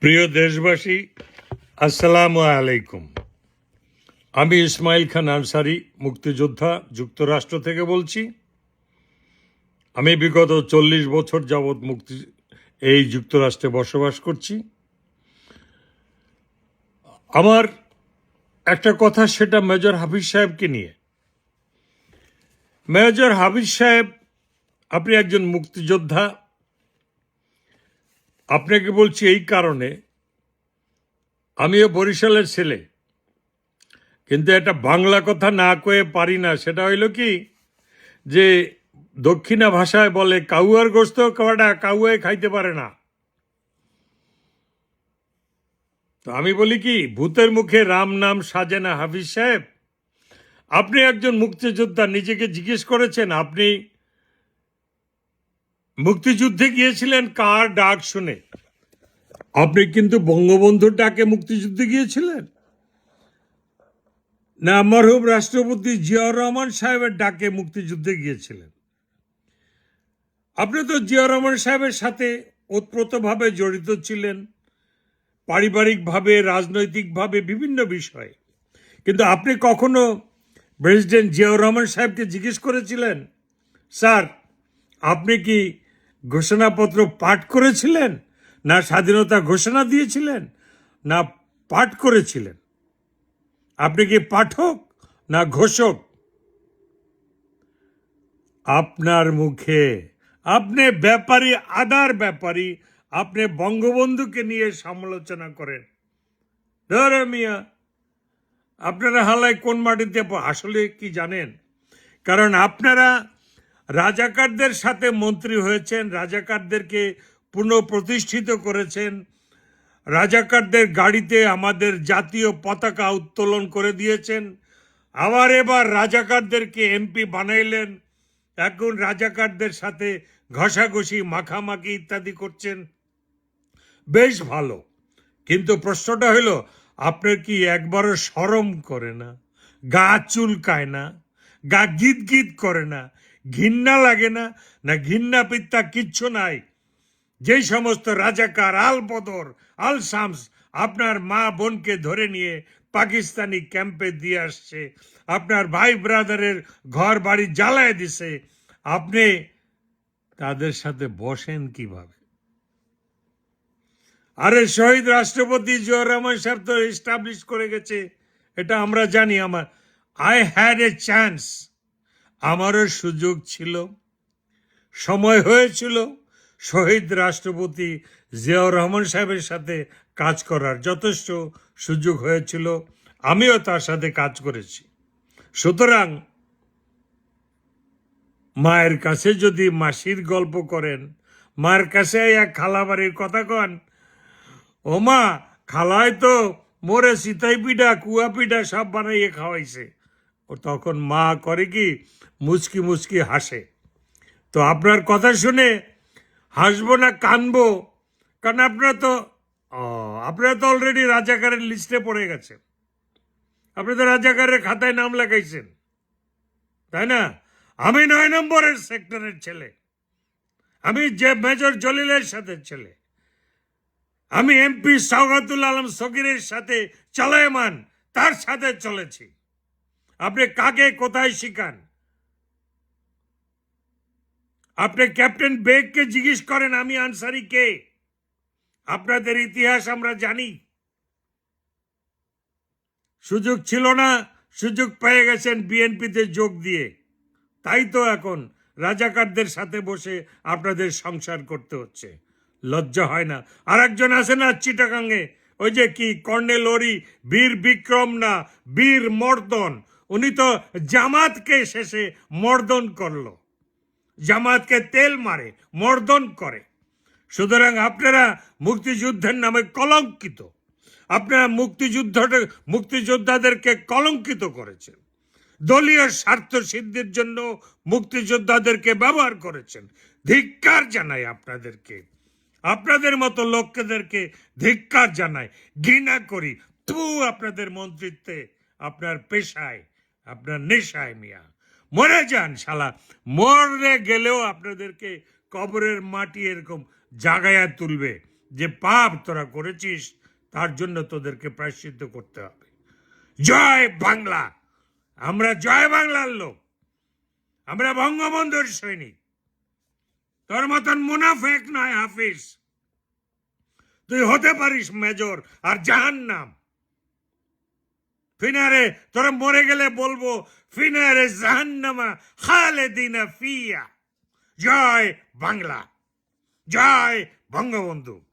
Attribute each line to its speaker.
Speaker 1: প্রিয় দেশবাসী, আসসালামু আলাইকুম। আমি ইসমাইল খান আনসারি, মুক্তিযোদ্ধা, যুক্তরাষ্ট্র থেকে বলছি। আমি বিগত 40 বছর যাবৎ এই যুক্তরাষ্ট্রে বসবাস করছি। আমার একটা কথা, সেটা মেজর হাফিজ সাহেবকে নিয়ে। মেজর হাফিজ সাহেব, আপনি একজন মুক্তিযোদ্ধা। আপনাকে বলছি এই কারণে, আমিও বরিশালের ছেলে, কিন্তু একটা বাংলা কথা না কয়ে পারি না। সেটা হইল কি, যে দক্ষিণা ভাষায় বলে কাউয়ার গোস্ত কাওয়াটা কাউয়ায় খাইতে পারে না। তো আমি বলি কি, ভূতের মুখে রাম নাম সাজে না হাফিজ সাহেব। আপনি একজন মুক্তিযোদ্ধা, নিজেকে জিজ্ঞেস করেছেন আপনি মুক্তিযুদ্ধে গিয়েছিলেন কার ডাক শুনে? আপনি কিন্তু বঙ্গবন্ধুর ডাকে মুক্তিযুদ্ধে গিয়েছিলেন, না মরহুম রাষ্ট্রপতি জিয়াউর রহমান সাহেবের ডাকে মুক্তিযুদ্ধে গিয়েছিলেন? আপনি তো জিয়াউর রহমান সাহেবের সাথে ওতপ্রোতভাবে জড়িত ছিলেন, পারিবারিকভাবে, রাজনৈতিকভাবে, বিভিন্ন বিষয়ে। কিন্তু আপনি কখনো প্রেসিডেন্ট জিয়াউর রহমান সাহেবকে জিজ্ঞেস করেছিলেন, স্যার আপনি কি ঘোষণাপত্র পাঠ করেছিলেন, না স্বাধীনতা ঘোষণা দিয়েছিলেন, না পাঠ করেছিলেন? আপনি কি পাঠক না ঘোষক? আপনার মুখে আপনি ব্যাপারী, আদার ব্যাপারী, আপনি বঙ্গবন্ধুকে নিয়ে সমালোচনা করেন। ধরে মিয়া, আপনারা হালায় কোন মাটিতে আসলে কি জানেন? কারণ আপনারা রাজাকারদের সাথে মন্ত্রী হয়েছেন, রাজাকারদেরকে পুনঃপ্রতিষ্ঠিত করেছেন, রাজাকারদের গাড়িতে আমাদের জাতীয় পতাকা উত্তোলন করে দিয়েছেন, আবার এবার রাজাকারদেরকে এমপি বানাইলেন। এখন রাজাকারদের সাথে ঘষাঘষি, মাখামাখি ইত্যাদি করছেন। বেশ ভালো, কিন্তু প্রশ্নটা হলো, আপনার কি একবারও শরম করে না? গা চুলকায় না? গা গীত গীত করে না? ঘৃণা লাগে না? না ঘৃণা পিত্তা কিচ্ছু নাই? যেই সমস্ত রাজাকার আল বদর, আল শামস আপনার মা বোনকে ধরে নিয়ে পাকিস্তানি ক্যাম্পে দিয়ে আসছে, আপনার ভাই ব্রাদারের ঘর বাড়ি জ্বালায় দিছে, আপনি তাদের সাথে বসেন কিভাবে? আরে শহীদ রাষ্ট্রপতি জিয়াউর রহমান সাহেব তো এস্টাবলিশ করে গেছে, এটা আমরা জানি। আই হ্যাড এ চান্স, আমারও সুযোগ ছিল, সময় হয়েছিল শহীদ রাষ্ট্রপতি জিয়াউর রহমান সাহেবের সাথে কাজ করার যথেষ্ট সুযোগ হয়েছিল, আমিও তার সাথে কাজ করেছি। সুতরাং মায়ের কাছে যদি মাসির গল্প করেন, মায়ের কাছে এক খালাবাড়ির কথা কন, ও মা, খালায় তো মোরে সিতাই পিঠা, কুয়া পিঠা সব বানাইয়ে খাওয়াইছে, ও তখন মা করে কি, মুচকি মুচকি হাসে। তো আপনার কথা শুনে হাসবো না কানবো? কারণ আপনারা তো অলরেডি রাজাকারের লিস্টে পড়ে গেছেন, আপনি তো রাজাকারের খাতায় নাম লেখাইছেন, তাই না? আমি 9 নম্বরের সেক্টরের ছেলে, আমি যে মেজর জলিলের সাথে ছেলে, আমি এমপি সওগাতুল আলম সগিরের সাথে চলায়মান, তার সাথে চলেছি। আপনি কাকে কোথায় শিখান? আপনি ক্যাপ্টেন বেগকে জিজ্ঞেস করেন আমি আনসারি কে। আপনাদের ইতিহাস আমরা জানি। সুযোগ ছিল না, সুযোগ পেয়ে গেছেন বিএনপিতে যোগ দিয়ে, তাই তো এখন রাজাকারদের সাথে বসে আপনাদের সংসার করতে হচ্ছে। লজ্জা হয় না? আর একজন আছে না চিটাগাঙ্গে, ওই যে কি কর্নেল ওরি, বীর বিক্রম না বীর মর্দন, উনি তো জামাতকে শেষে মর্দন করলো, জামাতকে তেল মারে, মর্দন করে। সুতরাং আপনারা মুক্তিযুদ্ধের নামে কলঙ্কিত, আপনারা মুক্তিযোদ্ধাদেরকে কলঙ্কিত করেছেন, দলীয় স্বার্থ সিদ্ধির জন্য মুক্তিযোদ্ধাদেরকে ব্যবহার করেছেন। ধিক্কার জানাই আপনাদেরকে, আপনাদের মতো লোকদেরকে ধিক্কার জানাই, ঘৃণা করি। আপনাদের মন্ত্রিত্বে, আপনার পেশায়, আপনার নেশায়, মিয়া মরে যান শালা। মরে গেলেও আপনাদেরকে কবরের মাটি এরকম জাগায়া তুলবে, যে পাপ তোরা করেছিস তার জন্য তোদেরকে প্রায়শ্চিত্ত করতে হবে। জয় বাংলা। আমরা জয় বাংলার লোক, আমরা বঙ্গবন্ধুর সৈনিক। তোর মতন মুনাফেক নয় হাফিজ। তুই হতে পারিস মেজর আর জাহান্নাম। ফিনারে তোরা মরে গেলে বলবো ফিনারে জাহান্নামা খালেদিনা ফিয়া। জয় বাংলা, জয় বঙ্গবন্ধু।